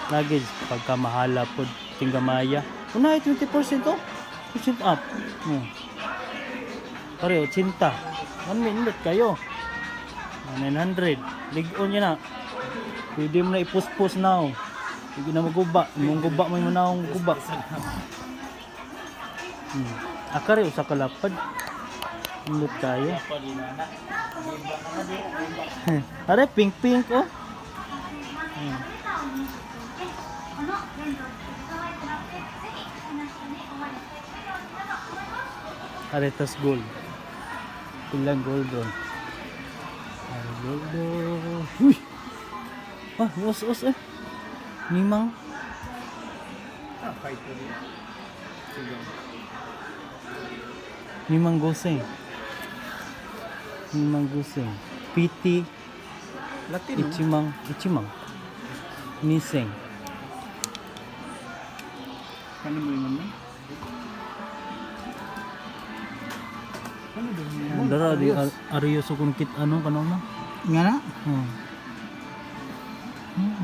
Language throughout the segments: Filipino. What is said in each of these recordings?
luggage pagka mahala po tinggamaya. Una 20% oh. 20% up. Pare 80. 1 minute kayo. 900. Ligon niya na. Pwede mo na ipus-pus now. Hindi na maguba. Mong guba may manawang guba. Akari usa ka lapad. Minute kayo. Are pink oh. Aretas gold. Ilang gold doon. Gold. Uy. Os eh. Nimang. Nimang goseng. Piti. Latino. Ichimang. Niseng. Ano mo yung ano? Ano ba yun? Dara di Arios kung kit ano kanang na. Nga na?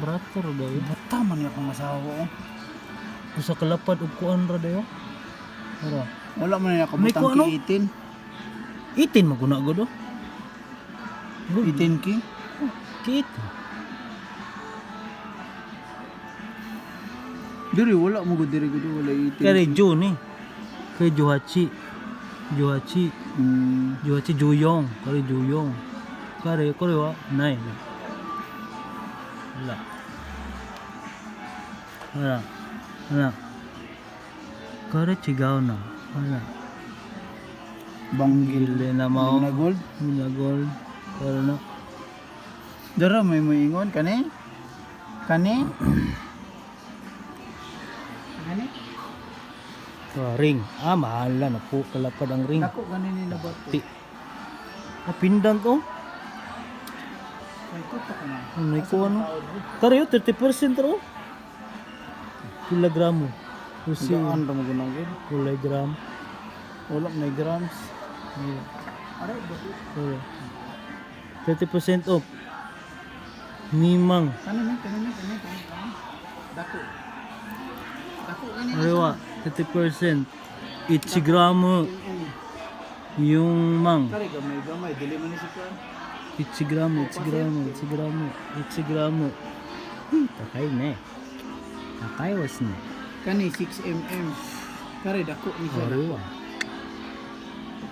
Brato ra dayo. Bata man niya akong masawa ko. Usa ka lapad ug kuan ra dayo. Ara. Wala man niya May kabutang kuano? ki 18 maguna gud oh. 18 ki? Kit. Diri wala mo gud diri gud wala 18. Kay June eh. Kay Johachi Juyong. Kare Juyong. Kare wa nai. Hala. Kare Chigaw na. Hala. Banggil Gile na mao. na gold. Mina gold. Kare na. Dara may moingon kani? Kani? Ring. Mahala na po kalapad ang ring. Dako ganin ni na bato. Pindan to. Ay ko ta kana. Ano ko ano? Kare yo 30% ro. Kilogramo. Usi. Saan ra mo gunang gid? Kulay gram. Wala may grams. Aray bato. 30% off. Nimang. Kani. Dako. Dako ganin. Arewa, 30%. Ichigramo. Yung mang. Kare gamay dili man ni si Kuan. Ichigramo. Takay ne. Takay was ne. Kani 6 mm. Kare dako ni siya. Arewa.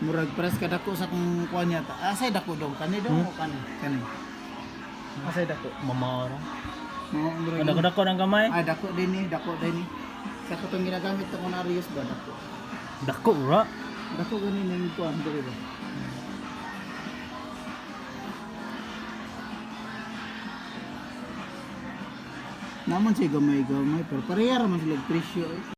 Murag pares ka dako sa kung kuan niya ta. Asay dako dong kani dong o kani? Kani. Asay dako. Mamara. Murag. Kadako ng kamay. Ay dako din ni. Sa katong ginagamit ko na Arius ba dako. Dako ra. Dako ganin ning kuan diri ba. Naman siya gamay pero pareha ra man sila presyo.